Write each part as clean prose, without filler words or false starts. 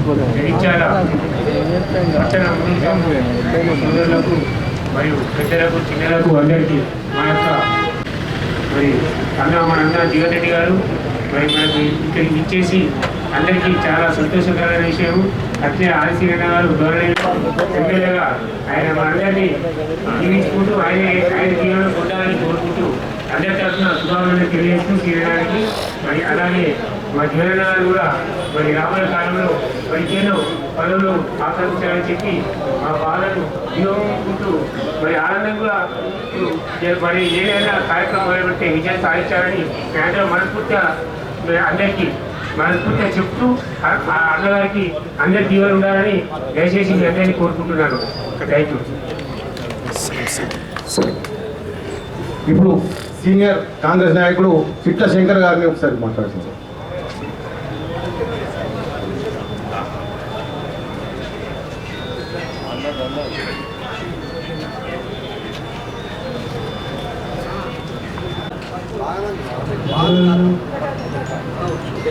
జగిత్యాల పట్టణ సోదరులకు మరియు పెద్దలకు చిన్నలకు అందరికీ మా యొక్క మనందరం జీవన్ రెడ్డి గారు మరి మనకి ఇక్కడికి ఇచ్చేసి అందరికీ చాలా సంతోషకరమైన విషయం. అట్లే ఆర్సీ గారు ఎమ్మెల్యేగా ఆయన మనందరినీ జీవించుకుంటూ ఆయన జీవనం పొందాలని కోరుకుంటూ అందరి తరఫున శుభాకాంక్షలు తెలియజేస్తూ శ్రీరానికి మరి అలాగే మా జీవన కూడా మరి రాబోయే కాలంలో మరి ఎన్నో పనులు ఆకర్షించాలని చెప్పి మా బాధను వినియోగించుకుంటూ మరి ఆనందంగా మరి ఏదైనా కార్యక్రమం మొదలుపెట్టే విజయం సాధించాలని కేంద్రం మనస్ఫూర్తిగా అందరికీ మనస్ఫూర్తిగా చెప్తూ అన్నగారికి అందరి జీవనం ఉండాలని దయచేసి మీ అందరినీ కోరుకుంటున్నాను. Thank you. ఇప్పుడు సీనియర్ కాంగ్రెస్ నాయకుడు చిట్ల శంకర్ గారిని ఒకసారి మాట్లాడుతున్నారు.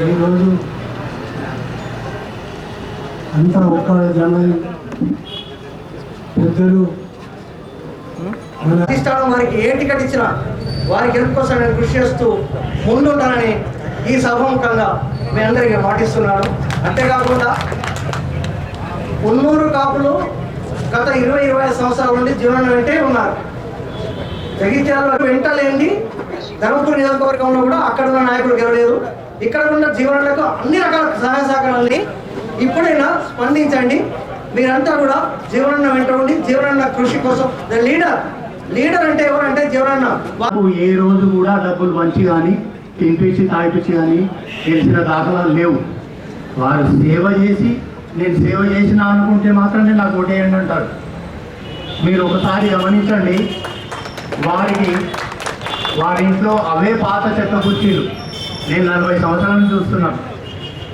ఈరోజు అంతా ఒక జనవరి పెద్దలు వారికి ఏ టికెట్ ఇచ్చినా వారి గెలుపు కోసం నేను కృషి చేస్తూ ముందుంటానని ఈ సభాముఖంగా మీ అందరికీ మాటిస్తున్నాను. అంతేకాకుండా ఉన్నూరు కాపులు గత 20-25 సంవత్సరాల నుండి జీవనం వెంటే ఉన్నారు. జగిత్యాలలో వెంట లేని ధర్మపురి నియోజకవర్గంలో కూడా అక్కడ ఉన్న నాయకులు గెలవలేదు. ఇక్కడ ఉన్న జీవనాలకు అన్ని రకాల సహాయ సహకారాలని ఇప్పుడైనా స్పందించండి. మీరంతా కూడా జీవనన్న వెంట ఉండి జీవనన్న కృషి కోసం లీడర్ అంటే ఎవరంటే జీవనన్న. ఏ రోజు కూడా డబ్బులు మంచి కానీ తినిపించి తాగిపించి కానీ తెలిసిన దాఖలాలు లేవు. వారు సేవ చేసి నేను సేవ చేసిన అనుకుంటే మాత్రమే నాకు ఓటేయండి అంటారు. మీరు ఒకసారి గమనించండి, వారి ఇంట్లో అవే పాత చెత్త కుర్చీలు నేను 40 సంవత్సరాల నుంచి చూస్తున్నాను.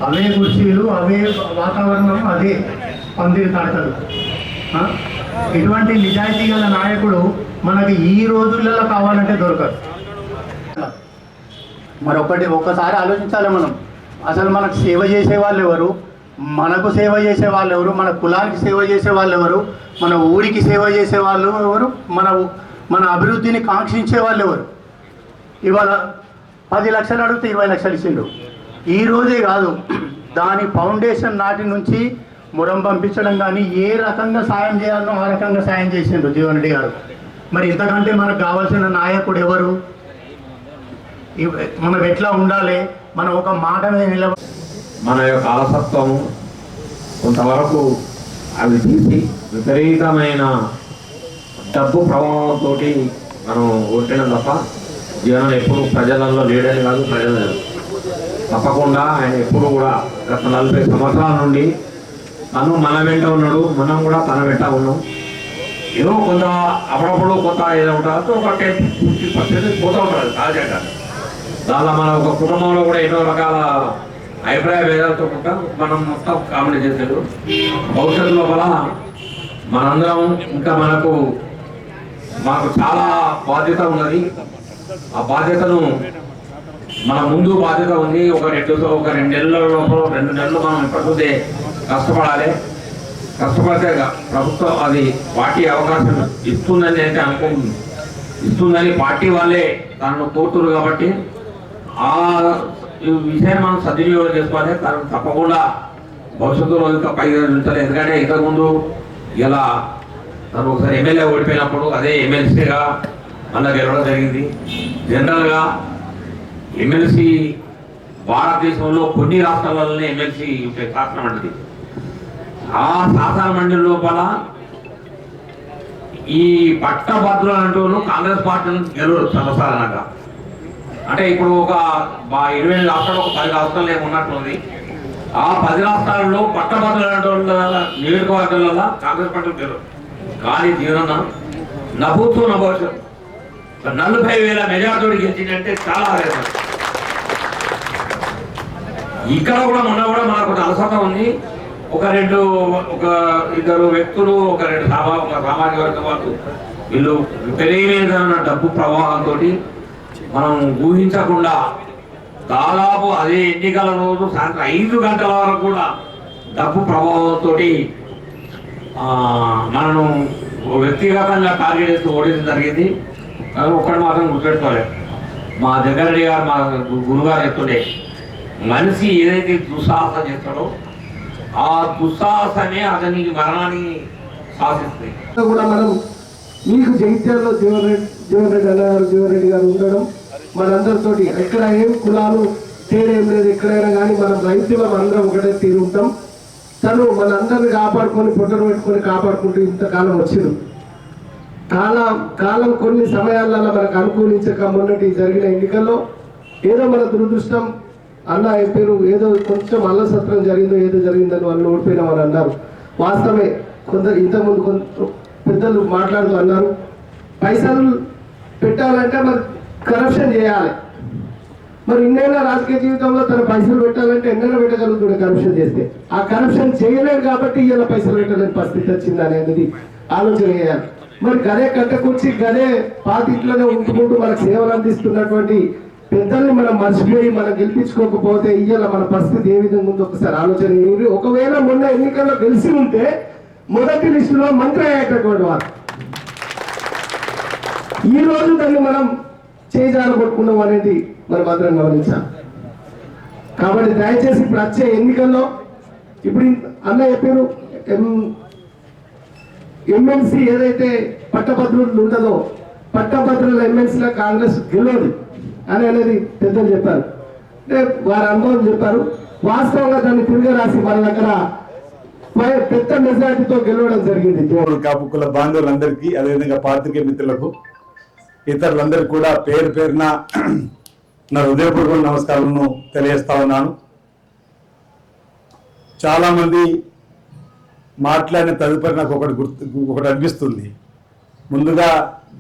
అవే కుర్చీలు, అవే వాతావరణం, అదే పందిరి తడకలు. ఇటువంటి నిజాయితీ గల నాయకుడు మనకి ఈ రోజులలో కావాలంటే దొరకదు. ఒక్కసారి ఆలోచించాలి మనం. అసలు మనకు సేవ చేసే వాళ్ళు ఎవరు, మనకు సేవ చేసే వాళ్ళు ఎవరు, మన కులానికి సేవ చేసే వాళ్ళు ఎవరు, మన ఊరికి సేవ చేసే వాళ్ళు ఎవరు, మన అభివృద్ధిని కాంక్షించే వాళ్ళు ఎవరు. ఇవాళ 10 లక్షలు అడిగితే 20 లక్షలు ఇచ్చిండు. ఈ రోజే కాదు, దాని ఫౌండేషన్ నాటి నుంచి మురం పంపించడం కానీ ఏ రకంగా సాయం చేయాలనో ఆ రకంగా సాయం చేసిండు జీవన్ రెడ్డి గారు. మరి ఇంతకంటే మనకు కావాల్సిన నాయకుడు ఎవరు? మనం ఎట్లా ఉండాలి, మనం ఒక మాట మీద నిలబడి మన యొక్క అలసత్వం కొంతవరకు అవి తీసి విపరీతమైన డబ్బు ప్రభావంతో మనం కొట్టడం తప్ప జీవనం ఎప్పుడు ప్రజలలో లేడని కాదు. ప్రజలు తప్పకుండా ఆయన ఎప్పుడు కూడా గత 40 సంవత్సరాల నుండి తను మన వెంట ఉన్నాడు, మనం కూడా తన వెంట ఉన్నాం. ఏదో కొంత అప్పుడప్పుడు కొంత ఏదో ఉంటుంది, ఒక 10-50% పోతూ ఉంటుంది సహజంగా. దానిలో మన ఒక కుటుంబంలో కూడా ఎన్నో రకాల అభిప్రాయ భేదాలతో కూడా మనం మొత్తం కామెడీ చేశాడు. భవిష్యత్తు లోపల మనందరం ఇంకా మాకు చాలా బాధ్యత ఉన్నది. ఆ బాధ్యతను మన ముందు బాధ్యత ఉంది. ఒక 2 నెలల లోపల 2 నెలలు మనం ఇప్పటికే కష్టపడాలి. కష్టపడితే ప్రభుత్వం అది పార్టీ అవకాశం ఇస్తుందని అయితే ఇస్తుందని పార్టీ వాళ్ళే దానిలో కోరుతున్నారు. కాబట్టి ఆ విషయాన్ని మనం సద్వినియోగం చేసుకోవాలి. తప్పకుండా భవిష్యత్తులో ఇంకా పైగా ఉంచాలి. ఎందుకంటే ఇంతకుముందు ఇలా తను ఒకసారి ఎమ్మెల్యే ఓడిపోయినప్పుడు అదే ఎమ్మెల్సీగా అలా గెలవడం జరిగింది. జనరల్గా ఎమ్మెల్సీ భారతదేశంలో కొన్ని రాష్ట్రాలలోనే ఎమ్మెల్సీ శాసన మండలి. ఆ శాసన మండలి లోపల ఈ పట్టభద్రులు అంటూ కాంగ్రెస్ పార్టీని గెలవరు సర్వసాధారణంగా. అంటే ఇప్పుడు ఒక 20 రాష్ట్రాలు, ఒక 10 రాష్ట్రాలు ఏమున్నట్టుంది. ఆ 10 రాష్ట్రాల్లో పట్టభద్రులు అంటూ నియోజకవర్గాల కాంగ్రెస్ పార్టీలు గెలవరు. కానీ జీవన నభూతూ నభవిష్యత్ 40,000 మెజార్టీ గెలిచిందంటే చాలా ఆవేదన. ఇక్కడ కూడా మొన్న కూడా మనకు అలసట ఉంది. ఒక 2 వ్యక్తులు, ఒక సామాజిక వర్గం వాళ్ళు వీళ్ళు విపరీతమైన డబ్బు ప్రవాహంతో మనం ఊహించకుండా దాదాపు అదే ఎన్నికల రోజు సాయంత్రం 5 గంటల వరకు కూడా డబ్బు ప్రభావంతో మనను వ్యక్తిగతంగా టార్గెట్ చేస్తూ ఓడించడం జరిగింది. ఒక్కటి మాత్రం గుర్తుపెట్టుకోవాలి, మా దగ్గర గారు మా గురుగారు చెప్తుండే, మనిషి ఏదైతే దుస్సాహసం చేస్తాడో ఆ దుస్సాహసమే అతనికి మరణాన్ని శాసిస్తుంది. కూడా మనం మీకు జగిత్యాలలో జీవన్ రెడ్డి గారు ఉండడం మనందరితోటి ఎక్కడ ఏం కులాలు తేడేం లేదు, ఎక్కడైనా కానీ మనం రైతులం అందరం ఒకటే తీరు ఉంటాం. తను మనందరిని కాపాడుకొని పొట్టలు పెట్టుకొని కాపాడుకుంటూ ఇంతకాలం వచ్చింది. కాలం కొన్ని సమయాలలో మనకు అనుకూలించక మొన్నటి జరిగిన ఎన్నికల్లో ఏదో మన దురదృష్టం అన్న చెప్పారు, ఏదో కొంచెం అల్లసత్రం జరిగిందో ఏదో జరిగిందని వాళ్ళు ఓడిపోయినామని అన్నారు. వాస్తవమే, కొందరు ఇంతకుముందు కొంత పెద్దలు మాట్లాడుతూ అన్నారు, పైసలు పెట్టాలంటే మరి కరప్షన్ చేయాలి. మరి ఇన్నేళ్ళ రాజకీయ జీవితంలో తన పైసలు పెట్టాలంటే ఎన్నైనా పెట్టగలుగుతాడు కరప్షన్ చేస్తే. ఆ కరప్షన్ చేయలేడు కాబట్టి ఇలా పైసలు పెట్టలేని పరిస్థితి వచ్చింది అనేది ఆలోచన చేయాలి. మరి గదే కట్టకూర్చి గదే పాతింట్లోనే ఉంటుకుంటూ మనకు సేవలు అందిస్తున్నటువంటి పెద్దల్ని మనం మర్చిపోయి మనం గెలిపించుకోకపోతే ఇయ్యాల మన పరిస్థితి ఏ విధంగా ఉందో ఒకసారి ఆలోచన చేయండి. ఒకవేళ మొన్న ఎన్నికల్లో గెలిచి ఉంటే మొదటి లిస్టులో మంత్రి అయ్యేటటువంటి వారు ఈ రోజు దాన్ని మనం చేజారబట్టుకున్నాం అనేది మనం మాత్రం గమనించాలి. కాబట్టి దయచేసి ఇప్పుడు వచ్చే ఎన్నికల్లో ఇప్పుడు అన్న చెప్పారు, ఎమ్మెల్సీ ఏదైతే పట్టభద్రులు ఉంటుందో పట్టభద్రుల ఎమ్మెల్సీలో కాంగ్రెస్ గెలవదు అని అనేది పెద్దలు చెప్పారు. అంటే వారి అనుభవం చెప్పారు. వాస్తవంగా దాన్ని తిరిగి రాసి మన దగ్గర పెద్ద మెజార్టీతో గెలవడం జరిగింది. కాపుకుల బాంధవులందరికీ, అదేవిధంగా పాత్రికేయ మిత్రులకు, ఇతరులందరికీ కూడా పేరు పేరున నా హృదయపూర్వక నమస్కారాలను తెలియజేస్తా ఉన్నాను. చాలామంది మాట్లాడిన తదుపరి నాకు ఒకటి అనిపిస్తుంది. ముందుగా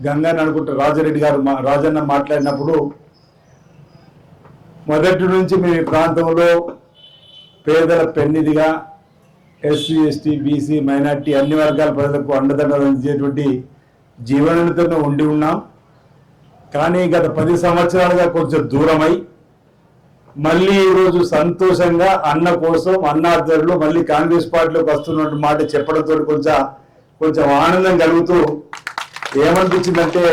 గంగాని అనుకుంటే రాజన్న మాట్లాడినప్పుడు మొదటి నుంచి మీ ప్రాంతంలో పేదల పెన్నిదిగా ఎస్సీ ఎస్టీ బీసీ మైనార్టీ అన్ని వర్గాల ప్రజలకు అండదండలు అందించేటువంటి జీవనంతో ఉండి ఉన్నాం. కానీ గత 10 సంవత్సరాలుగా కొంచెం దూరమై మళ్ళీ ఈరోజు సంతోషంగా అన్న కోసం అన్నార్థులు మళ్ళీ కాంగ్రెస్ పార్టీలోకి వస్తున్నట్టు మాట చెప్పడంతో కొంచెం ఆనందం కలుగుతూ ఏమనిపించిందంటే,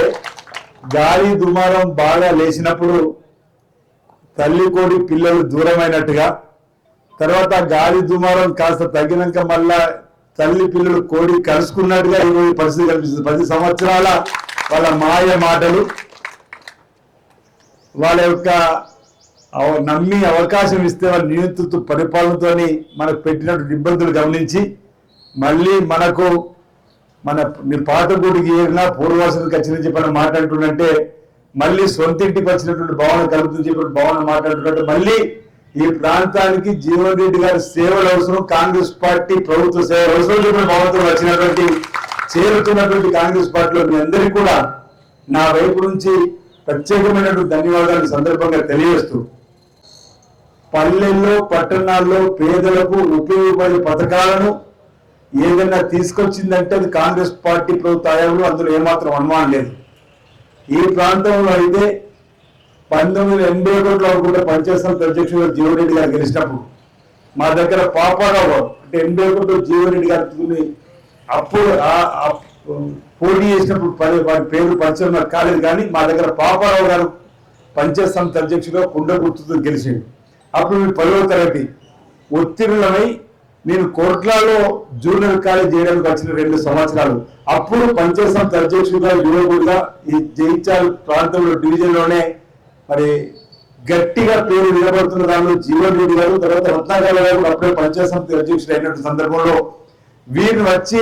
గాలి దుమారం బాగా లేచినప్పుడు తల్లి కోడి పిల్లలు దూరమైనట్టుగా, తర్వాత గాలి దుమారం కాస్త తగ్గినాక మళ్ళా తల్లి పిల్లలు కోడి కలుసుకున్నట్టుగా ఈరోజు పరిస్థితి కనిపిస్తుంది. 10 సంవత్సరాల వాళ్ళ మాయ మాటలు, వాళ్ళ యొక్క నమ్మి అవకాశం ఇస్తే వాళ్ళ నియంతృత్వ పరిపాలనతో మనకు పెట్టినటువంటి ఇబ్బందులు గమనించి మళ్ళీ మనకు మన పాత గుడికి ఏరినా పూర్వవాసులకు వచ్చిందని చెప్పి మాట్లాడుతుంటే, మళ్ళీ సొంత ఇంటికి వచ్చినటువంటి భావన కలుగుతుంది చెప్పి భావన మాట్లాడుతున్నట్టు, మళ్ళీ ఈ ప్రాంతానికి జీవన్ రెడ్డి గారి సేవలు అవసరం, కాంగ్రెస్ పార్టీ ప్రభుత్వ సేవలు అవసరం చెప్పిన భావనతో వచ్చినటువంటి చేరుతున్నటువంటి కాంగ్రెస్ పార్టీలో మీ అందరికీ కూడా నా వైపు నుంచి ప్రత్యేకమైనటువంటి ధన్యవాదాలు సందర్భంగా తెలియజేస్తూ, పల్లెల్లో పట్టణాల్లో పేదలకు ఉపయోగపడే పథకాలను ఏదైనా తీసుకొచ్చిందంటే అది కాంగ్రెస్ పార్టీ ప్రభుత్వ హయాంలో, అందులో ఏమాత్రం అనుమానం లేదు. ఈ ప్రాంతంలో అయితే 1981లో అనుకుంటే పంచాయత్ సమితి అధ్యక్షుడు జీవన్ రెడ్డి గారు గెలిచినప్పుడు మా దగ్గర పాపారావు గారు, అంటే 81లో జీవన్ రెడ్డి గారు అప్పుడు పోటీ చేసినప్పుడు వారి పేరు పరిచయం నాకు కాలేదు, కానీ మా దగ్గర పాపారావు గారు పంచాయత్ సమితి అధ్యక్షుడుగా కుండ గుర్తుతో గెలిచింది. అప్పుడు మీరు 10వ తరగతి ఉత్తీర్ణమై నేను కోట్లలో జూనియర్ కాలేజ్ చేయడానికి వచ్చిన 2 సంవత్సరాలు. అప్పుడు పంచాయత్ సమితి అధ్యక్షుడిగా యువకుడిగా ఈ జగిత్యాల ప్రాంతంలో డివిజన్లోనే మరి గట్టిగా పేరు నిలబడుతున్న దానిలో జీవన్ రెడ్డి గారు, తర్వాత రత్నాకర్ గారు అప్పుడే పంచాయత్ సమితి అధ్యక్షుడు అయినటువంటి సందర్భంలో వీరిని వచ్చి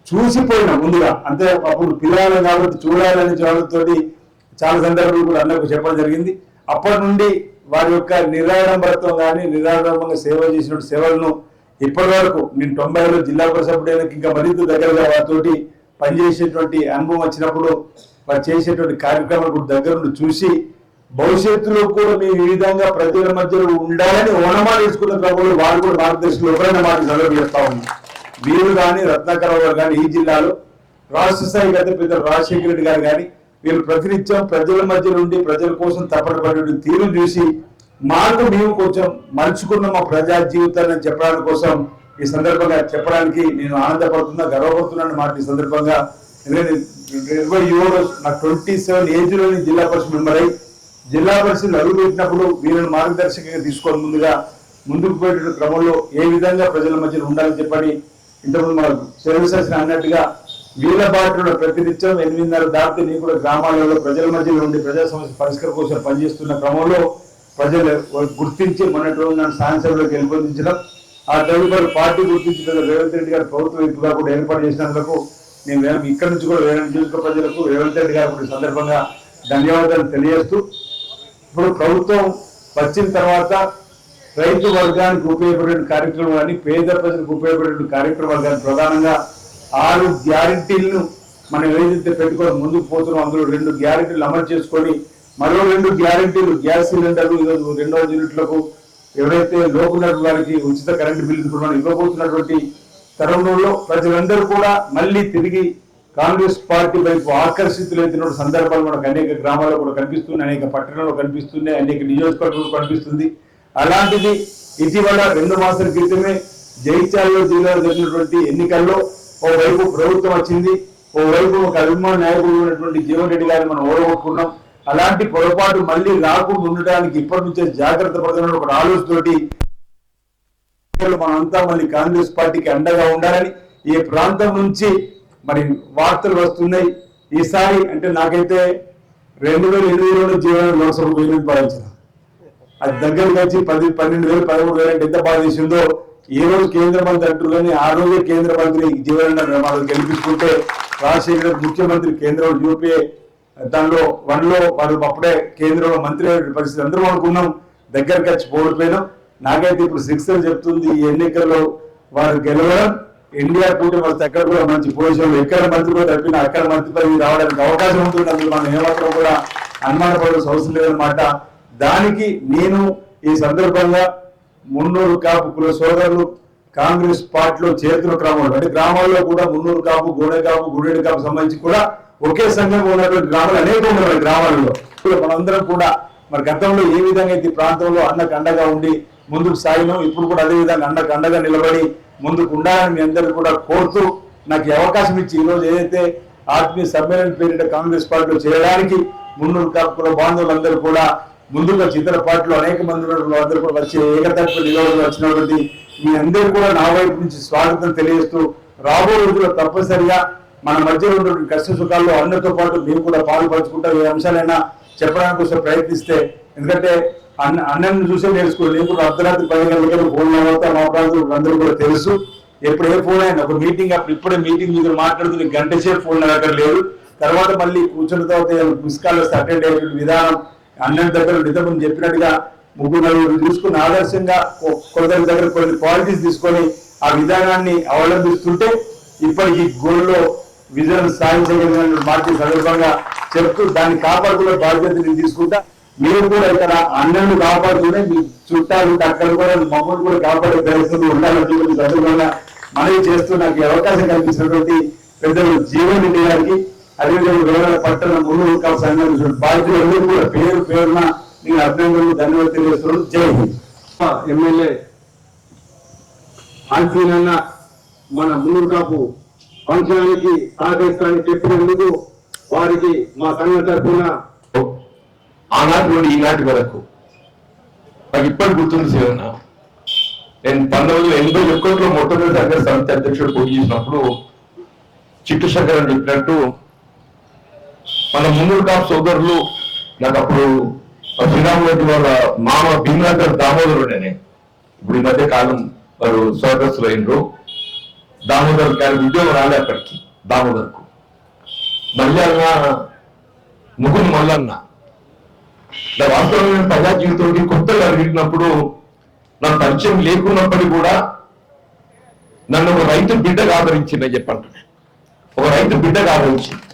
చూసిపోయినా ముందుగా, అంటే అప్పుడు పిల్లలు కాబట్టి చూడాలని వాళ్ళతో చాలా సందర్భాలు కూడా అందరికీ చెప్పడం జరిగింది. అప్పటి నుండి వారి యొక్క నిరాడంబరత్వం కానీ నిరాడంబరంగా సేవ చేసిన సేవలను ఇప్పటి వరకు నేను 90లో జిల్లా పరిషత్ ఇంకా మరింత దగ్గరగా వారితోటి పనిచేసేటువంటి అనుభవం వచ్చినప్పుడు వారు చేసేటువంటి కార్యక్రమాలు దగ్గర నుండి చూసి భవిష్యత్తులో కూడా మేము ఈ విధంగా ప్రజల మధ్యలో ఉండాలని ఓనమాలు వేసుకున్న క్రమంలో వారు కూడా భారతదేశంలో ఎవరైనా మాట సందర్భం చేస్తా ఉంది. వీరు కానీ రత్నాకరావు గారు కానీ ఈ జిల్లాలో రాష్ట్ర స్థాయి గత పెద్ద రాజశేఖర రెడ్డి గారు కానీ వీళ్ళు ప్రతినిత్యం ప్రజల మధ్య నుండి ప్రజల కోసం తప్పటపడే తీరు చూసి మాకు మేము కొంచెం మలుచుకున్న మా ప్రజా జీవితాన్ని చెప్పడానికి కోసం ఈ సందర్భంగా చెప్పడానికి నేను ఆనందపడుతున్నా, గర్వపడుతున్నాను మాట ఈ సందర్భంగా. ఎందుకంటే 27 నాకు 27 ఏజ్లోని జిల్లా పరిషత్ మెంబర్ అయి జిల్లా పరిషత్ అడుగు పెట్టినప్పుడు వీళ్ళని మార్గదర్శకంగా తీసుకొని ముందుకు పోయేట క్రమంలో ఏ విధంగా ప్రజల మధ్యలో ఉండాలని చెప్పని ఇంతకుముందు మనకు సర్వీసెస్ అన్నట్టుగా వీళ్ళ బాటలో ప్రతినిత్యం 8:30 దాటితే నేను కూడా గ్రామాలలో ప్రజల మధ్యలో ఉండి ప్రజా సమస్య పరిష్కారం కోసం పనిచేస్తున్న క్రమంలో ప్రజలు గుర్తించి మొన్నటి రోజు నన్ను శాసనసభలోకి గెలుపొందించడం, ఆ తదుపరి పార్టీ గుర్తించిన రేవంత్ రెడ్డి గారి ప్రభుత్వ వైపుగా కూడా ఏర్పాటు చేసినందుకు నేను ఇక్కడ నుంచి కూడా నియోజకవర్గ ప్రజలకు రేవంత్ రెడ్డి గారు కూడా సందర్భంగా ధన్యవాదాలు తెలియజేస్తూ, ఇప్పుడు ప్రభుత్వం వచ్చిన తర్వాత రైతు వర్గానికి ఉపయోగపడే కార్యక్రమం కానీ పేద ప్రజలకు ఉపయోగపడే కార్యక్రమాలు కానీ ప్రధానంగా 6 గ్యారెంటీలను మనం ఏదైతే పెట్టుకొని ముందుకు పోతున్నాం అందులో 2 గ్యారెంటీలు అమలు చేసుకొని మరో 2 గ్యారెంటీలు గ్యాస్ సిలిండర్లు ఈరోజు 2వ యూనిట్లకు ఎవరైతే లోకున్నటువంటి వారికి ఉచిత కరెంటు బిల్లు కూడా ఇవ్వబోతున్నటువంటి తరుణంలో ప్రజలందరూ కూడా మళ్ళీ తిరిగి కాంగ్రెస్ పార్టీ వైపు ఆకర్షితులైతున్న సందర్భాలు మనకు అనేక గ్రామాల్లో కూడా కనిపిస్తున్నాయి, అనేక పట్టణాల్లో కనిపిస్తున్నాయి, అనేక నియోజకవర్గాల్లో కనిపిస్తుంది. అలాంటిది ఇటీవల 2 మాసాల క్రితమే జగిత్యాల జిల్లాలో జరిగినటువంటి ఎన్నికల్లో ఓవైపు ప్రభుత్వం వచ్చింది, ఓవైపు ఒక అభిమాన నాయకుడు ఉన్నటువంటి జీవన్ రెడ్డి గారిని మనం ఓడగొట్టుకున్నాం. అలాంటి పొరపాటు మళ్ళీ రాకుండా ఉండడానికి ఇప్పటి నుంచే జాగ్రత్త పడుతున్న ఒక ఆలోచనతోటి మనంతా మళ్ళీ కాంగ్రెస్ పార్టీకి అండగా ఉండాలని ఈ ప్రాంతం నుంచి మరి వార్తలు వస్తున్నాయి. ఈసారి అంటే నాకైతే 2008లో జీవన లోక్సభ పోయినట్టు భావించిన అది దగ్గరకు వచ్చి 12,000 13,000 అంటే ఎంత బాధ చేసిందో ఈ రోజు కేంద్ర మంత్రి అంటారు కానీ ఆ రోజే కేంద్ర మంత్రి జీవన వాళ్ళు గెలిపించుకుంటే రాజశేఖర్ ముఖ్యమంత్రి కేంద్రంలో యూపీఏ దానిలో 1లో వారు అప్పుడే కేంద్రంలో మంత్రి అయ్యే పరిస్థితి అందరూ అనుకున్నాం, దగ్గరకు వచ్చి ఓడిపోయినాం. నాకైతే ఇప్పుడు 6 చెప్తుంది ఈ ఎన్నికల్లో వారు గెలవడం ఇండియా కూటమి వస్తే ఎక్కడ కూడా మంచి పొజిషన్లో ఎక్కడ మంత్రి కూడా తప్పినా అక్కడ మంత్రి పదవి రావడానికి అవకాశం ఉంటుంది. అందులో మనం ఏమాత్రం కూడా అనుమానపడాల్సిన అవసరం లేదన్నమాట. దానికి నేను ఈ సందర్భంగా 300 కాపు కుల సోదరులు కాంగ్రెస్ పార్టీలో చేరుతున్న క్రమంలో అంటే గ్రామాల్లో కూడా 300 కాపు గోడె కాపు గుడేడు కాపు సంబంధించి కూడా ఒకే సంఘంగా ఉన్నటువంటి గ్రామాలు అనేక ఉన్నాయి గ్రామాలలో. మనందరం కూడా మరి గతంలో ఏ విధంగా అయితే ప్రాంతంలో అన్నకు అండగా ఉండి ముందుకు సాగినాం, ఇప్పుడు కూడా అదే విధంగా అన్నకు అండగా నిలబడి ముందుకు ఉండాలని మీ అందరూ కూడా కోరుతూ నాకు ఈ అవకాశం ఇచ్చి ఈరోజు ఏదైతే ఆత్మీయ సమ్మేళన పేరిట కాంగ్రెస్ పార్టీలో చేయడానికి 300 కాపు కుల బాంధవులందరూ కూడా ముందుగా ఇతర పార్టీలో అనేక మంది అందరూ కూడా వచ్చి ఏకతత్వ నిలవడం వచ్చినటువంటి మీ అందరూ కూడా నా వైపు నుంచి స్వాగతం తెలియజేస్తూ రాబోయే రోజుల్లో తప్పనిసరిగా మన మధ్యలో ఉన్నటువంటి కష్ట సుఖాల్లో అన్నతో పాటు మేము కూడా పాల్పంచుకుంటాం. ఏ అంశాలైనా చెప్పడానికి కోసం ప్రయత్నిస్తే ఎందుకంటే అన్నను చూసే నేర్చుకోవాలి. నేను కూడా అర్ధరాత్రి 10 గంటలకు ఫోన్ అవుతా మా ప్రాంతం అందరూ కూడా తెలుసు. ఎప్పుడు ఏ ఫోన్ అయినా ఒక మీటింగ్ అప్పుడు ఇప్పుడే మీటింగ్ మీద మాట్లాడుతూ గంట సేపు ఫోన్ దగ్గర లేదు, తర్వాత మళ్ళీ కూర్చున్న తర్వాత మిస్ కాల్ వస్తే అటెండ్ అయ్యే విధానం అన్నని దగ్గర నిజమని చెప్పినట్టుగా 3-4 చూసుకుని ఆదర్శంగా కొందరి దగ్గర కొన్ని క్వాలిటీస్ తీసుకొని ఆ విధానాన్ని అవలంబిస్తుంటే ఇప్పటికీ గోల్లో విజయం సాధించగలిగిన పార్టీ సందర్భంగా చెప్తూ దాన్ని కాపాడుకునే బాధ్యత నేను తీసుకుంటా. మీరు కూడా ఇక్కడ అన్నను కాపాడుతూనే మీ చుట్టాలు అక్కడ కూడా మమ్మల్ని కూడా కాపాడే ప్రయత్నంలో ఉండాలని సందర్భంగా మనవి చేస్తూ నాకు అవకాశం కల్పించినటువంటి పెద్దలు జీవన్ రెడ్డి గారికి అదేవిధంగా వేరే పట్టణ 300 కాపు సంఘం బాధ్యులందరూ కూడా పేరు పేరున నేను అభినందనలు ధన్యవాదాలు తెలియజేస్తున్నాను. జై హింద్. ఎమ్మెల్యే ఆన్సీనన్న మన 300 కాపు ఫంక్షన్కి సహకరిస్తానని చెప్పినందుకు వారికి మా సంఘం తరఫున ఆనాటి నుండి ఈనాటి వరకు నాకు ఇప్పటి గుర్తుంది శివన్న. నేను 1981లో మొట్టమొదటి సమితి అధ్యక్షుడు పోటీ చేసినప్పుడు చిట్టు శంకర్ అని చెప్పినట్టు మన 300 కాపు సోదరులు నాకు అప్పుడు శ్రీరాములరెడ్డి వాళ్ళ మామ భీమనగర్ దామోదరుడనే ఇప్పుడు ఈ మధ్య కాలం వారు స్వర్గస్థులు అయినరు. దామోదర్ గారి ఉద్యోగం రాలే అప్పటికి దామోదర్కు మల్లన్న ముగ్గురు మల్లన్న వాస్తవమైన ప్రజా జీవితంలో కొత్తగా అడిగినప్పుడు నాకు పరిచయం లేకున్నప్పటికీ కూడా నన్ను ఒక రైతు బిడ్డగా ఆదరించిందని చెప్పంటున్నాను. ఒక రైతు బిడ్డగా ఆదరించింది.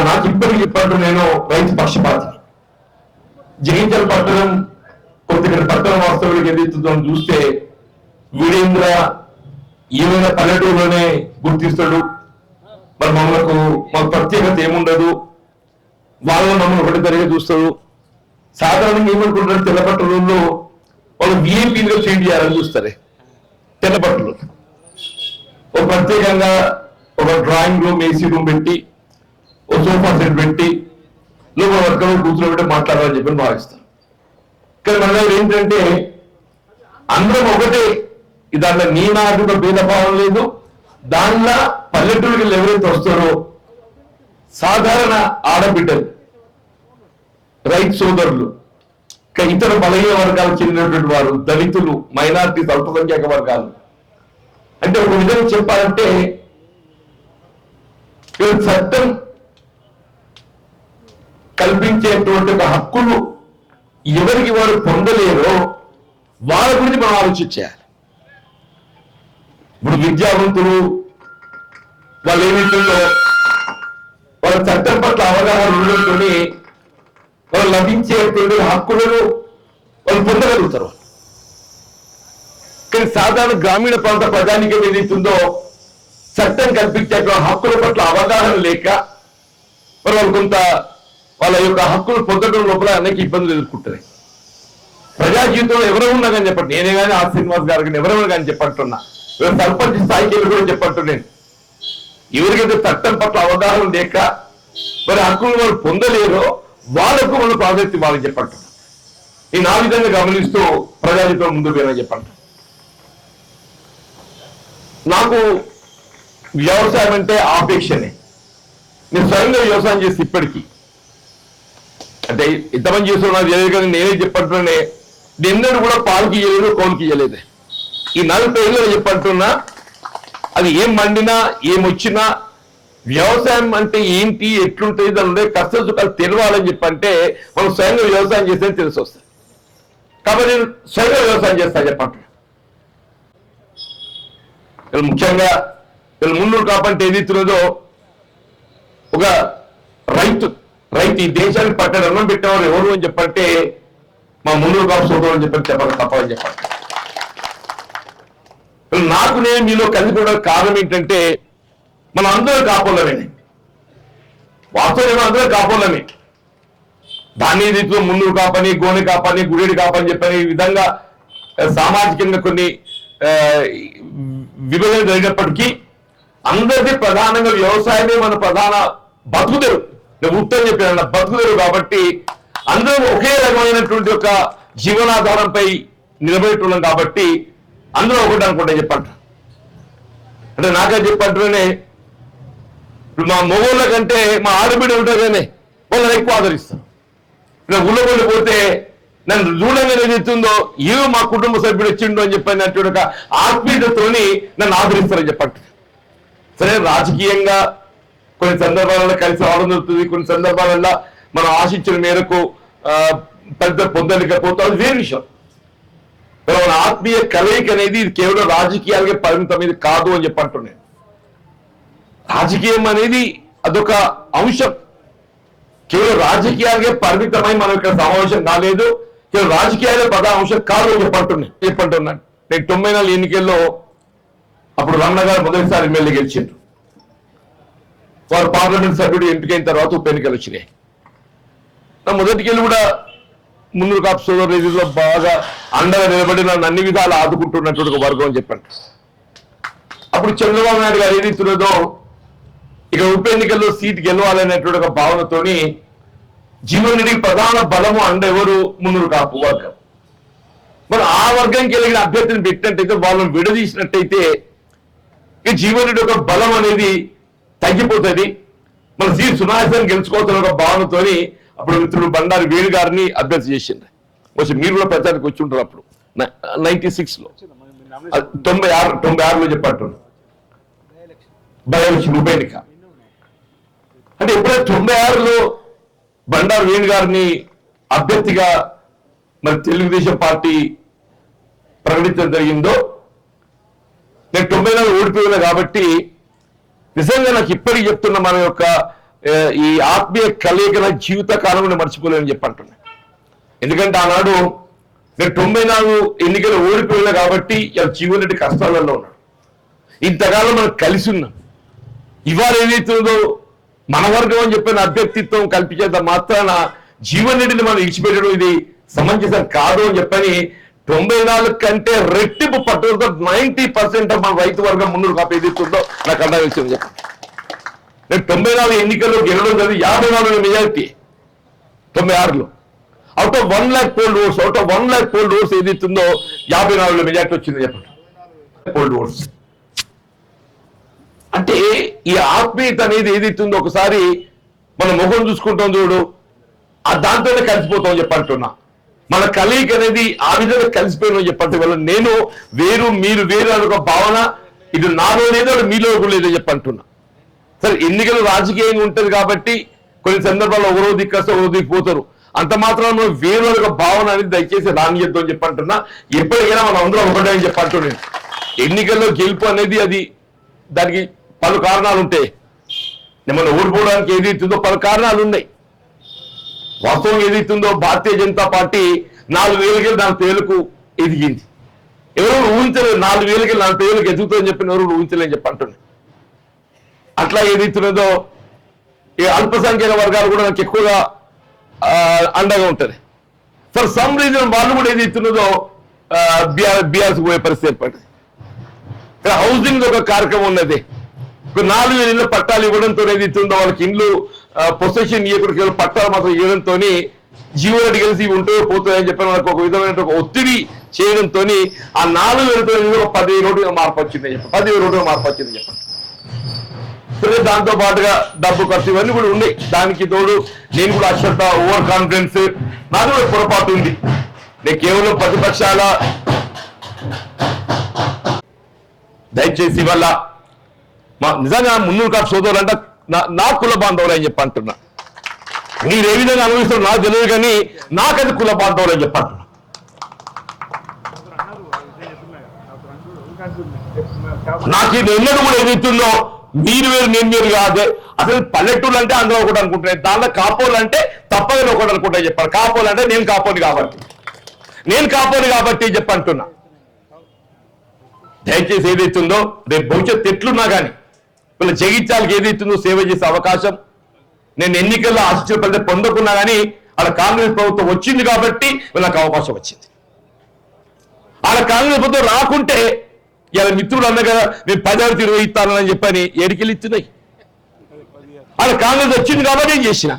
నాకు ఇప్పటికి చెప్పంటూ నేను రైతు పక్షపాతిని. జగిత్యాల పట్టణం కొద్దిగా పట్టణ వాస్తవులకు ఎదుగుతుందో చూస్తే వీరేంద్ర ఏమైనా పల్లెటూరులోనే గుర్తిస్తాడు, మరి మాకు ప్రత్యేకత ఏముండదు, వాళ్ళు మమ్మల్ని ఒకటి తరిగా చూస్తారు. సాధారణంగా ఏమనుకుంటారు తెల్లపట్టణంలో వాళ్ళు విఐపీలుగా చేంజ్ చేయాలని చూస్తారే. తెల్లబట్టలు ఒక ప్రత్యేకంగా ఒక డ్రాయింగ్ రూమ్, ఏసీ రూమ్ పెట్టి, ఒక సోఫా సెట్ పెట్టి లోపల వర్గంలో కూర్చోబెట్టి మాట్లాడాలని చెప్పి భావిస్తాం. కానీ మన దగ్గర ఏంటంటే అందరం ఒకటే, దాంట్లో నీ నాకు భేదభావం లేదు. దానిలో పల్లెటూరికి ఎవరైతే వస్తారో సాధారణ ఆడబిడ్డలు, రైతు సోదరులు, ఇతర బలహీన వర్గాలకు చెందినటువంటి వారు, దళితులు, మైనారిటీ, అల్పసంఖ్యాక వర్గాలు, అంటే ఒక విధంగా చెప్పాలంటే చట్టం కల్పించేటువంటి ఒక హక్కులు ఎవరికి వారు పొందలేరో వాళ్ళ గురించి మనం ఆలోచించాలి. ఇప్పుడు విద్యావంతులు వాళ్ళు ఏమిటో వాళ్ళ చట్టం పట్ల అవగాహన ఉండడంతో వాళ్ళు లభించేటువంటి హక్కులను వాళ్ళు పొందగలుగుతారు. కానీ సాధారణ గ్రామీణ ప్రాంత ప్రజానికం ఏదైతుందో చట్టం కల్పించే హక్కుల పట్ల అవగాహన లేక వాళ్ళు కొంత వాళ్ళ యొక్క హక్కులు పొందడం లోపల అనేక ఇబ్బందులు ఎదుర్కొంటారు. ప్రజా జీవితంలో ఎవరెవరున్నా కానీ చెప్పండి, నేనే కానీ ఆర్ శ్రీనివాస్ గారు కానీ ఎవరెవరు కానీ చెప్పంటున్నా, సర్పంచ్ స్థాయికి వెళ్ళి కూడా చెప్పంటున్నాను. ఎవరికైతే చట్టం పట్ల అవగాహన లేక మరి హక్కులు వాళ్ళు పొందలేరో వాళ్ళకు వాళ్ళు ప్రాధాన్యత ఇవ్వాలని చెప్పంటున్నా. నేను ఆ విధంగా గమనిస్తూ ప్రజా జీవితం ముందుకు పోయినా చెప్పండి. నాకు వ్యవసాయం అంటే ఆపేక్షనే. నేను స్వయంగా వ్యవసాయం చేసి ఇప్పటికీ అంటే ఇంతమంది చేస్తున్నా నాకు తెలియదు, కానీ నేనే చెప్పంటున్నానే నిన్నడు కూడా పాలకి ఇయ్యలేదు, కోలుకి ఇయ్యలేదు. ఈ 40 ఏళ్ళు చెప్పంటున్నా అది ఏం మండినా ఏమొచ్చినా వ్యవసాయం అంటే ఏంటి, ఎట్లుంటుంది, దాని ఉండే కష్ట సుఖాలు తెలవాలని చెప్పంటే మనం స్వయంగా వ్యవసాయం చేస్తే తెలిసి వస్తుంది. కాబట్టి నేను స్వయంగా వ్యవసాయం చేస్తా చెప్పంటున్నా. ముఖ్యంగా మున్నూరు కాపంటే ఏదైతున్నదో ఒక రైతు ఈ దేశానికి పట్టణ అన్నం పెట్టేవారు ఎవరు అని చెప్పంటే మా మున్నూరు కాపు సోదరు అని చెప్పాలి తప్పని చెప్పండి. నాకు నేను మీలో కలిసిపోవడానికి కారణం ఏంటంటే మనం అందరూ కాపోలమే, వాస్తవం అందరూ కాపోలమే. దాన్ని రీతిలో మున్నూరు కాపని, గోనె కాపని, గుడేడి కాపని చెప్పని ఈ విధంగా సామాజికంగా కొన్ని విభజన జరిగినప్పటికీ అందరికీ ప్రధానంగా వ్యవసాయమే మన ప్రధాన బతుకుదెరు. నేను ఉత్తరం చెప్పాను బతుకుదెరు. కాబట్టి అందరూ ఒకే రకమైనటువంటి ఒక జీవనాధారంపై నిలబెట్టున్నాం. కాబట్టి అందరూ ఒకటి అనుకుంటా చెప్పంట. అంటే నాకే చెప్పంటూనే ఇప్పుడు మా మొగోళ్ళ కంటే మా ఆడబిడ్డ ఉంటుంది కానీ వాళ్ళని ఎక్కువ ఆదరిస్తాం. నేను ఊళ్ళో పోతే నన్ను చూడంగా ఏదైతుందో ఏదో మా కుటుంబ సభ్యుడు వచ్చిండు అని చెప్పినట్టు ఒక ఆత్మీయతతోని నన్ను ఆదరిస్తారని చెప్పండి. సరే, రాజకీయంగా కొన్ని సందర్భాలలో కలిసి రావడం జరుగుతుంది, కొన్ని సందర్భాలలో మనం ఆశించిన మేరకు పెద్ద పొందలేకపోతే అది వేరే విషయం. మన ఆత్మీయ కలయిక అనేది ఇది కేవలం రాజకీయాలకే పరిమితమైనది కాదు అని చెప్పంటున్నాను. రాజకీయం అనేది అదొక అంశం, కేవలం రాజకీయాలకే పరిమితమై మనం ఇక్కడ సమావేశం కాలేదు, కేవలం రాజకీయాలే ప్రధాన అంశం కాదు అని చెప్పంటున్నాను. నేను 94 ఎన్నికల్లో అప్పుడు రమణ గారు మొదటిసారి ఎమ్మెల్యే గెలిచిండ్రు. వారు పార్లమెంట్ సభ్యుడు ఎంపికైన తర్వాత ఉప ఎన్నికలు వచ్చినాయి. మొదటికెళ్ళి కూడా మున్నూరు కాపు సోదరులో బాగా అండగా నిలబడి నన్ను అన్ని విధాలు ఆదుకుంటున్నటువంటి ఒక వర్గం అని చెప్పండి. అప్పుడు చంద్రబాబు నాయుడు గారు ఏదైతున్నదో ఇక ఉప ఎన్నికల్లో సీటు గెలవాలనేటువంటి ఒక భావనతోని జీవన్ రెడ్డికి ప్రధాన బలము అండ ఎవరు? మున్నూరు కాపు వర్గం. మరి ఆ వర్గంకి వెళ్ళిన అభ్యర్థిని పెట్టినట్టయితే వాళ్ళని విడదీసినట్టయితే ఇక జీవన్ రెడ్డి ఒక బలం అనేది తగ్గిపోతుంది, మన సీట్ సునాయాసాన్ని గెలుచుకోవాల్సిన ఒక భావనతోని అప్పుడు మిత్రుడు బండారి వేణు గారిని అభ్యర్థి చేసిండ్రు. వచ్చి మీరు కూడా ప్రచారానికి వచ్చి ఉంటారు. అప్పుడు 96లో 96లో చెప్పట్టు బయలుచ్చి ఉప ఎన్నిక అంటే ఎప్పుడైతే 96లో బండారు వేణు గారిని అభ్యర్థిగా మరి తెలుగుదేశం పార్టీ ప్రకటించడం జరిగిందో నేను 94 ఓడిపోయినా. కాబట్టి నిజంగా నాకు ఇప్పటికి చెప్తున్న మన యొక్క ఈ ఆత్మీయ కలయిక జీవిత కాలంలో మర్చిపోలేని చెప్పంటున్నా. ఎందుకంటే ఆనాడు నేను 94 ఎన్నికలు ఓడిపోయినా కాబట్టి జీవన్ రెడ్డి కష్టాలలో ఉన్నాడు. ఇంతకాలం మనం కలిసి ఉన్నాం. ఇవాళ ఏదైతుందో మన వర్గం అని చెప్పిన అభ్యర్థిత్వం కల్పించేంత మాత్రాన జీవన్ రెడ్డిని మనం ఇచ్చిపెట్టడం ఇది సమంజసం కాదు అని చెప్పని 94 కంటే రెట్టింపు పట్టుదలతో 90% మన రైతు వర్గం ముందు కాపు ఎదుగుతుందో నాకు అర్థం వచ్చింది. నేను 94 ఎన్నికల్లో గెలవడం జరిగింది 54 మెజారిటీ 96లో. Out of 1 lakh poll votes, out of 1 lakh poll votes ఏదైతుందో 54 మెజారిటీ వచ్చింది చెప్పండి పోల్ ఓట్స్. అంటే ఈ ఆత్మీయత అనేది ఏదైతుందో ఒకసారి మన ముఖం చూసుకుంటాం చూడు, ఆ దాంతోనే కలిసిపోతాం చెప్పంటున్నా. మన కలయిక అనేది ఆ విధంగా కలిసిపోయిన చెప్పంటే వల్ల నేను వేరు మీరు వేరు అనే ఒక భావన ఇది నాలో లేదో మీలో లేదో చెప్పంటున్నా. సరే ఎన్నికలు రాజకీయంగా ఉంటుంది కాబట్టి కొన్ని సందర్భాల్లో ఒకరో దిక్కొస్తే ఒకరో దిక్కుపోతారు, అంత మాత్రం వేరు అనే ఒక భావన అనేది దయచేసి రానియద్దు అని చెప్పంటున్నా. ఎప్పటికైనా మనం అందరూ ఒకటే అని చెప్పంటున్నాను. ఎన్నికల్లో గెలుపు అనేది అది దానికి పలు కారణాలు ఉంటాయి. మనం ఓడిపోవడానికి ఏదైతుందో పలు కారణాలు ఉన్నాయి. వాస్తవం ఏదైతుందో భారతీయ జనతా పార్టీ 4,000 40,000కు ఎదిగింది. ఎవరు ఊహించలేదు 4,000 40,000కు ఎదుగుతుందని చెప్పిన ఎవరు ఊహించలేని చెప్పి అంటున్నాయి. అట్లా ఏదైతున్నదో ఈ అల్పసంఖ్యాక వర్గాలు కూడా నాకు ఎక్కువగా అండగా ఉంటుంది. ఫర్ సమ్ రీజన్ వాళ్ళు కూడా ఏదైతున్నదో బీఆర్ఎస్ పోయే పరిస్థితి ఏర్పడింది. ఇక్కడ హౌసింగ్ ఒక కార్యక్రమం ఉన్నది. 4,000 ఇళ్ళ పట్టాలు ఇవ్వడంతో ఏదైతుందో వాళ్ళకి ఇండ్లు పొసెషన్ ఇవ్వకుండా పట్టాలు మాత్రం ఇవ్వడంతో జీవోరెడ్డి కలిసి ఉంటూ పోతుందని చెప్పి మనకు ఒక విధమైన ఒక ఒత్తిడి చేయడంతో ఆ 4,000 10,000 రోడ్డుగా మార్పు వచ్చిందని చెప్పి 10,000 రోడ్డుగా మార్పు వచ్చిందని చెప్పండి. సరే దాంతో పాటుగా డబ్బు ఖర్చు ఇవన్నీ కూడా ఉన్నాయి. దానికి తోడు నేను కూడా అశ్రద్ధ ఓవర్ కాన్ఫిడెన్స్ నాకు కూడా పొరపాటు ఉంది. నేను కేవలం ప్రతిపక్షాల దయచేసి వల్ల నిజంగా మున్నూరు కాపు సోదరులు అంటే నా కుల బాంధవులు అని చెప్పి అంటున్నా. మీరు ఏ విధంగా అనుభవిస్తారో నాకు తెలియదు కానీ నాకది కుల బాంధవులు అని చెప్పి అంటున్నా. నాకు ఇది ఎన్నడూ కూడా ఏదైతుందో మీరు వేరు నేను వేరు కాదు. అసలు పల్లెటూళ్ళు అంటే అందరూ ఒకటి అనుకుంటున్నాయి, దాంట్లో కాపోలు అంటే తప్పగా ఒకటి అనుకుంటా చెప్పారు. కాపోలు అంటే నేను కాపోని కాబట్టి చెప్పంటున్నా. దయచేసి ఏదైతుందో రేపు భవిష్యత్తు ఎట్లున్నా కానీ వీళ్ళ జగిత్యాలకు ఏదైతుందో సేవ చేసే అవకాశం నేను ఎన్నికల్లో ఆశించిన ఫలితం పొందకున్నా కానీ అక్కడ కాంగ్రెస్ ప్రభుత్వం వచ్చింది కాబట్టి వీళ్ళకి అవకాశం వచ్చింది. అక్కడ కాంగ్రెస్ ప్రభుత్వం రాకుంటే ఇలా మిత్రులు అన్న కదా మేము 10 నిర్వహిస్తానని చెప్పని ఏడికెళ్ళి ఇస్తున్నాయి. అక్కడ కాంగ్రెస్ వచ్చింది కాబట్టి ఏం చేసిన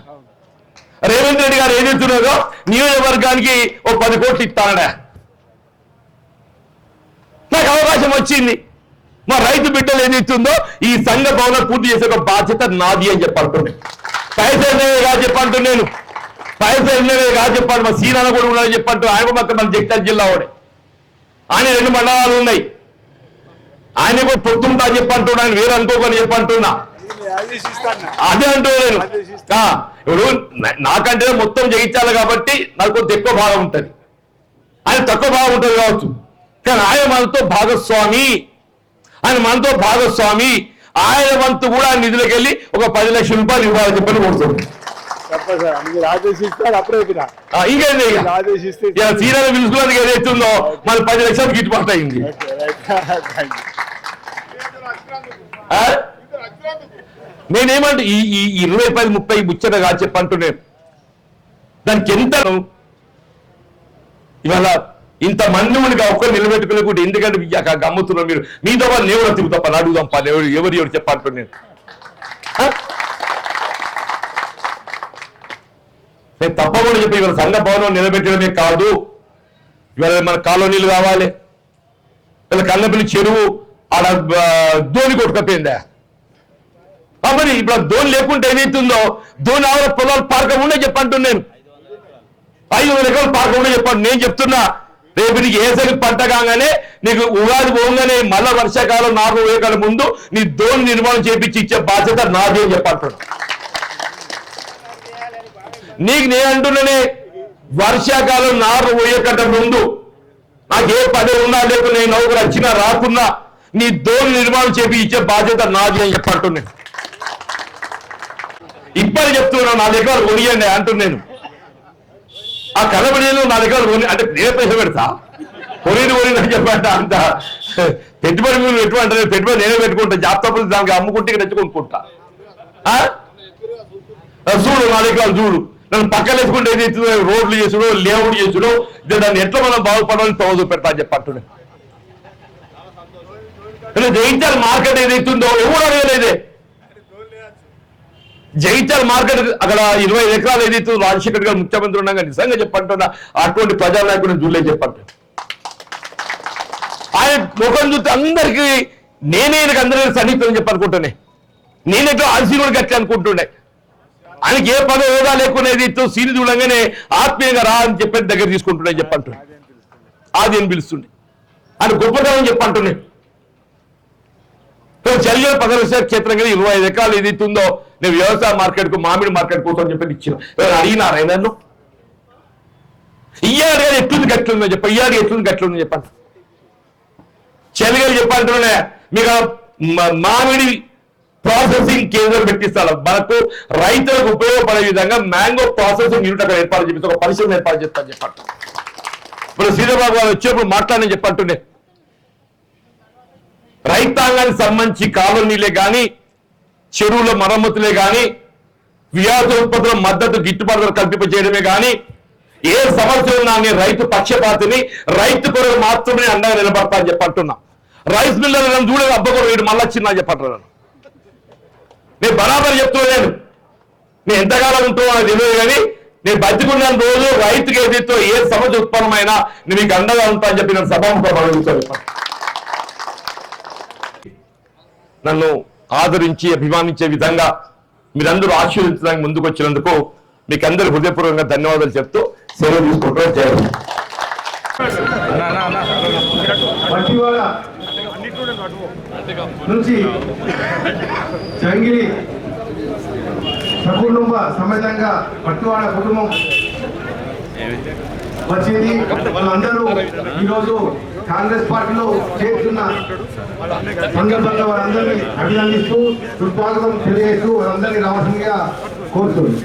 రేవంత్ రెడ్డి గారు ఏదైతున్నారో నియోజకవర్గానికి ఓ 10 కోట్లు ఇస్తానడా. నాకు అవకాశం వచ్చింది. మా రైతు బిడ్డలు ఏదైతుందో ఈ సంఘ భవనం పూర్తి చేసే ఒక బాధ్యత నాది అని చెప్పంటున్నాను. పైసలు కాదు చెప్పంటున్నాను, పైసలు కాదు చెప్పండి. మా సీనాన్న కూడా ఉన్నాడని చెప్పంటూ ఆయన మొత్తం మన జగిత్యాల జిల్లా వాడే. ఆయన 2 మండలాలు ఉన్నాయి. ఆయన కూడా పొత్తుంటా చెప్పంటున్నా, ఆయన వేరు అనుకోకని చెప్పంటున్నా. అదే అంటూ నేను ఇప్పుడు నాకంటే మొత్తం జగిత్యాల కాబట్టి నాకు కొంత ఎక్కువ భాగం ఉంటుంది, ఆయన తక్కువ భాగం ఉంటుంది కావచ్చు. కానీ ఆయన మనతో భాగస్వామి, ఆయన వంతు కూడా నిధులకు వెళ్ళి ఒక 10 లక్షల రూపాయలు ఇవ్వాలని చెప్పని కోరుతుంది. ఇంకేంది సీనియర్ పిలుచుకున్నందుకు ఏదైతుందో మన 10 లక్షలు గిట్టుబాటు అయింది. నేనేమంటే ఈ 20, 10, 30 ముచ్చట కాదు చెప్పంటున్నాను. దానికి ఎంత ఇవాళ ఇంతమంది మనకి ఒక్కరు నిలబెట్టుకునే ఎందుకంటే గమ్ముతున్నారు మీరు. మీతో వాళ్ళు నేను కూడా తిరుగుతా పని అడుగుదాం పని ఎవరు చెప్పంటున్నాను. నేను తప్పకుండా చెప్పి ఇవాళ సంఘ భవనం నిలబెట్టడమే కాదు, ఇవాళ మన కాలనీలు కావాలి, ఇలా కన్నపల్లి చెరువు ఆడ ధోని కొట్టుకపోయిందా. మరి ఇప్పుడు ధోని లేకుంటే ఏదైతుందో ధోని ఆవిడ పొలాలు పార్కం ఉండే చెప్పంటున్నాను. 500 ఎకరాలు పార్కం ఉండే చెప్పండి. నేను చెప్తున్నా రేపు నీకు ఏసరి పంట కాగానే నీకు ఉగాది పోగానే మళ్ళా వర్షాకాలం 4 వేల ముందు నీ ధోని నిర్మాణం చేపించి ఇచ్చే బాధ్యత నాది అని చెప్పంటున్నా. నీకు నేను అంటున్నానే వర్షాకాలం 4 వేల ముందు నాకు ఏ పని ఉన్నా లేకుండా నేను నౌకరు వచ్చినా రాకున్నా నీ ధోని నిర్మాణం చేపి ఇచ్చే బాధ్యత నాది అని చెప్పంటున్నాను. ఇప్పటి చెప్తున్నా 4 ఎకరాలు కొనియండి అంటున్నాను. ఆ కలబడిలో 4 ఎకరాలు కొని అంటే నేనే పైసలు పెడతా, కొనిని అని చెప్పంట. అంత పెట్టుబడి మీరు ఎటువంటి పెట్టుబడి నేనే పెట్టుకుంటా, జాబ్ దానికి అమ్ముకుంటే తెచ్చి కొనుక్కుంటా. చూడు 4 ఎకరాలు చూడు, నన్ను పక్కన వేసుకుంటే ఏదైతే రోడ్లు చేసుడో లేఅవుట్ చేసుడో దాన్ని ఎట్లా మనం బాగుపడాలని తోవ పెడతా అని చెప్పంటున్నాను. జగిత్యాల మార్కెట్ ఏదైతుందో ఎవరు అడగలేదే. జగిత్యాల మార్కెట్ అక్కడ 25 ఎకరాలు ఏదైతే రాజశేఖర్ గారు ముఖ్యమంత్రి ఉండగా నిజంగా చెప్పంటున్నా అటువంటి ప్రజానాయకుడిని చూడలేదు చెప్పండి. ఆయన ముఖం చూస్తే అందరికీ నేనే అందరికీ సన్నిహితం చెప్పనుకుంటున్నాయి. నేనెట్లో ఆశీర్వాడు గట్టి అనుకుంటుండే. ఆయనకి ఏ పద హోదా లేకుండా ఏదైతే సీని చూడంగానే ఆత్మీయంగా రా అని చెప్పి దగ్గర తీసుకుంటుండే చెప్పంటుండే. అది అని పిలుస్తుండే. ఆయన గొప్పతనం చెప్పంటున్నాయి. చలిలో 10 క్షేత్రంగా 25 ఎకరాలు ఏదైతే ఉందో నేను వ్యవసాయ మార్కెట్కు మామిడి మార్కెట్ కోసం చెప్పి ఇచ్చిన అడిగినారా నన్ను ఇయ్యాడు కానీ ఎట్లుంది గట్లుందో చెప్ప ఇయ్యాడు ఎట్లుంది గట్లుంది చెప్పండి. చలిగలు చెప్పంటున్నా మీకు మామిడి ప్రాసెసింగ్ కేంద్రం పెట్టిస్తారు. మనకు రైతులకు ఉపయోగపడే విధంగా మ్యాంగో ప్రాసెసింగ్ యూనిట్ అక్కడ ఏర్పాటు చేపిస్తే ఒక పరిశ్రమ ఏర్పాటు చేస్తాను చెప్పండి. ఇప్పుడు శ్రీధర్బాబు గారు వచ్చేప్పుడు మాట్లాడని చెప్పంటుండే. రైతాంగానికి సంబంధించి కాలనీలే కానీ చెరువుల మరమ్మతులే కానీ వ్యవసాయ ఉత్పత్తుల మద్దతు గిట్టుబాటు కల్పింపజేయడమే కానీ ఏ సమస్య ఉన్నా రైతు పక్షపాతిని రైతు కొరకు మాత్రమే అండగా నిలబడతా అని చెప్పంటున్నా. రైస్ మిల్లర్లను చూడలేదు అబ్బకొర వీడు మళ్ళీ చిన్న చెప్పంటున్నాను. నేను బరాబర్ చెప్తున్నాను. నేను ఎంతకాలం ఉంటున్నా తెలియదు కానీ నేను బతికున్న రోజు రైతుకి ఏదైతే ఏ సమస్య ఉత్పన్నమైనా నేను మీకు అండగా ఉంటా అని చెప్పి నేను సభాముఖం అడుగుతాను. నన్ను ఆదరించి అభిమానించే విధంగా మీరందరూ ఆశీర్వదించడానికి ముందుకు వచ్చినందుకు మీకు అందరూ హృదయపూర్వకంగా ధన్యవాదాలు చెప్తూ సెలవు తీసుకుంటారు. జై హింద్. పట్టివాడ నుంచి జంగిలి సకుటుంబ సమేతంగా పట్టివాడ కుటుంబం వచ్చింది. వాళ్ళందరూ ఈరోజు కాంగ్రెస్ పార్టీలో చేస్తున్న సందర్భంగా వారందరినీ అభినందిస్తూ సుస్వాగతం తెలియజేస్తూ వారందరినీ రావాల్సిందిగా కోరుతుంది.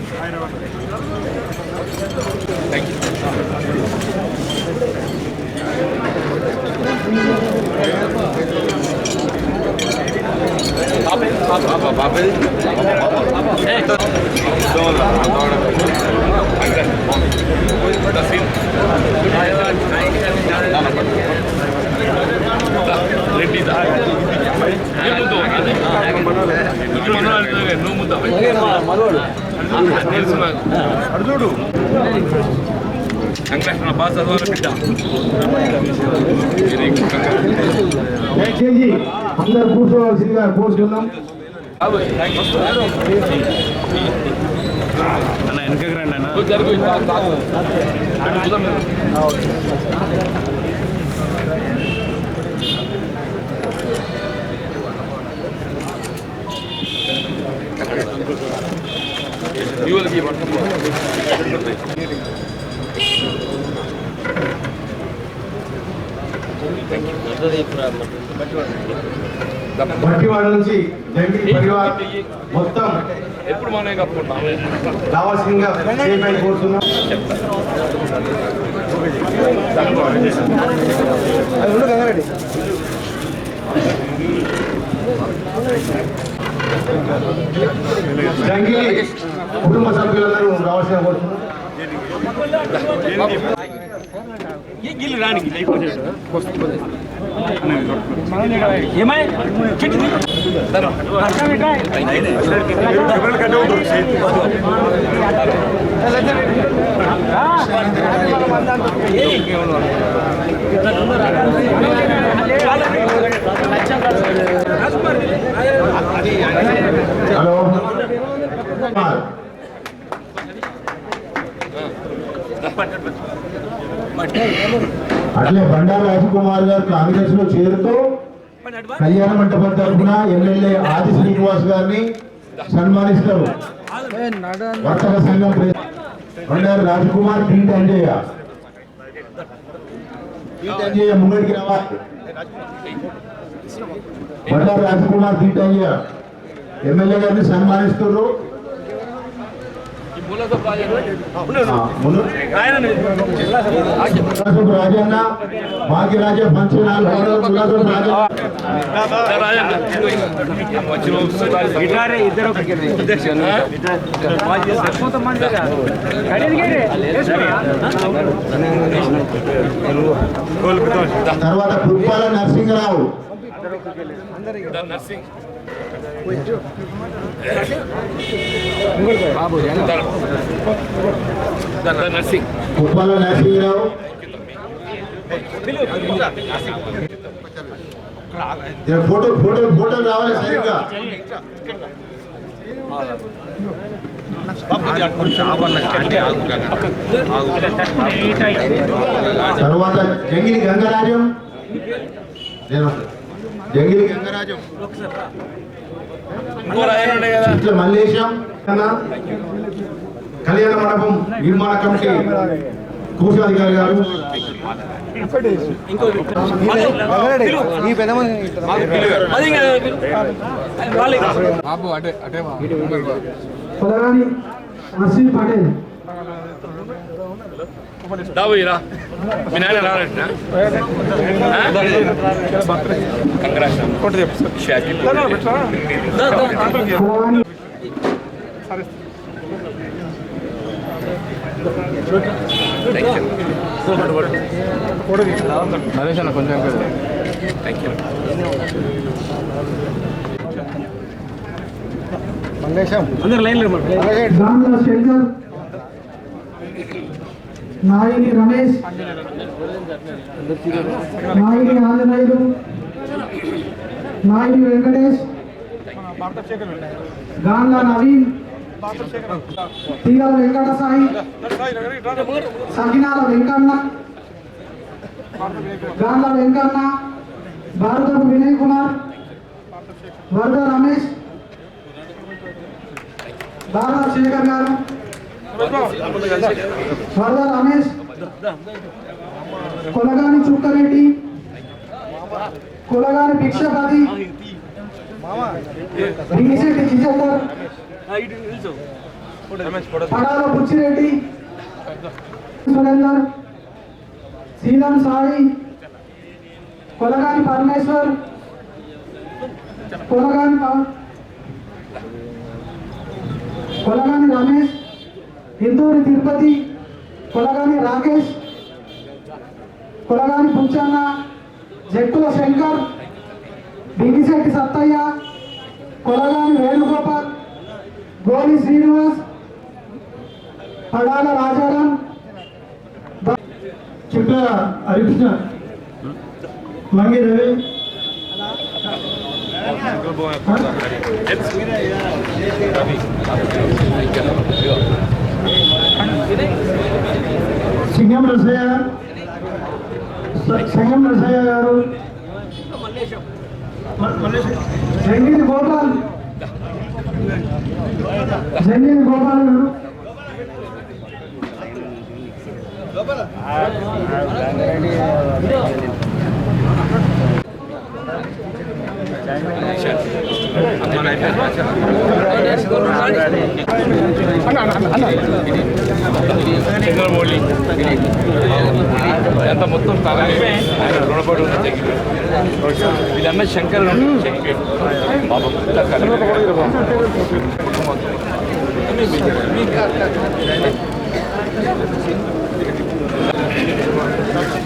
దయచేసి అందరూ కూర్చోవలసిందిగా కోరుతున్నాం. బట్టివాడ నుంచి జంగిలి పరివార్ మొత్తం ఎప్పుడు మనం రావాల్సిందిగా కోరుతున్నాం. జంగిలి కుటుంబ సభ్యులందరూ రావాల్సిన కోరుతున్నాం. హలో అట్లే బండారు రాజకుమార్ గారు కాంగ్రెస్ లో చేరుతూ కళ్యాణ మంటపం తరఫున ఎమ్మెల్యే ఆది శ్రీనివాస్ గారిని సన్మానిస్తారు. వర్తక సంఘం బండారు రాజకుమార్ టీట్ అంజయ్య ముంగడికి రావాలి. బండారు రాజకుమార్ టీట్ అంజయ్య ఎమ్మెల్యే గారిని సన్మానిస్తున్నారు. రాజన్న భాగ్యరాజ పంచనాలు తర్వాత Puppala Narasimharao. Puppala Narasimharao. Photo photo photo రావాలి సరిగ్గా. తర్వాత జంగిలి గంగరాజం. జంగిలి గంగరాజం. ఇట్లా మల్లేశం. కళ్యాణ మండపం నిర్మాణ కమిటీ కోశాధికారి గారు. పొలగాని నర్సింగ్ పటేల్. మీ నాయన రానట్నా నరేష్ అన్న కొంచెం గాండ్ల శంకర్. నాయిని రమేష్. నాయిని ఆంజనేయులు. నాయిని వెంకటేష్. గాండ్ల నవీన్. తీగల వెంకట సాయి. సకినాల వెంకన్న. గాండ్ల వెంకన్న. భారతపు వినయ్ కుమార్. వరద రమేష్. బాగా శేఖర్ గారు. వరద రమేష్. కొలగాని చుక్కరెడ్డి. కొలగాని భిక్షపతి. భింగిశెట్టి జిజేందర్. పడాల బుచ్చిరెడ్డి. సురేందర్. శ్రీరామ్ సాయి. కొలగాని పరమేశ్వర్. కొలగాని రమేష్. ఇందూరి తిరుపతి. కొలగాని రాకేష్. కొలగాని పుచ్చన్న. జట్టుల శంకర్. బిగిశెట్టి సత్తయ్య. కొలగాని వేణుగోపాల్. గోలి శ్రీనివాస్. పడాల రాజారాం. చిట్ల హరికృష్ణ. మంగి రవి. సింగం రసయ్య. గారు. జంగిలి గోపాల్. గారు. చంద్రమౌళి ఎంత మొత్తం రుణపడి ఉన్న వీళ్ళన్న శంకర్ బాబా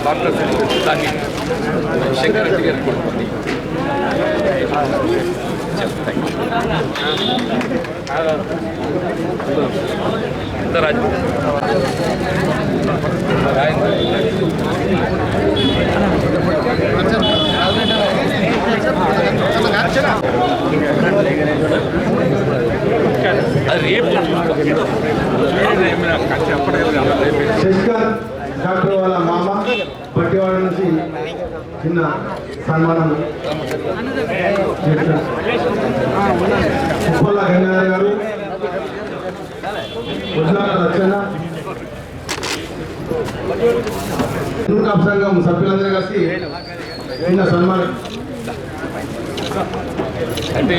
డాక్టర్ దాన్ని శంకర్ రెడ్డి గారికి కొడుతుంది. రాజు శశికాంత్ డాక్టర్ వాళ్ళ మామ బట్టివాడ నుంచి చిన్న సన్మానం. ఉప్పల్ల గంగాధర్ గారు. రచన. హిందూ సంఘం సభ్యులందరూ కలిసి చిన్న సన్మానం. అంటే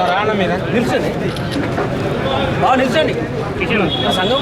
రాణ మీద నిల్చండి బాగా నిల్చండి సంఘం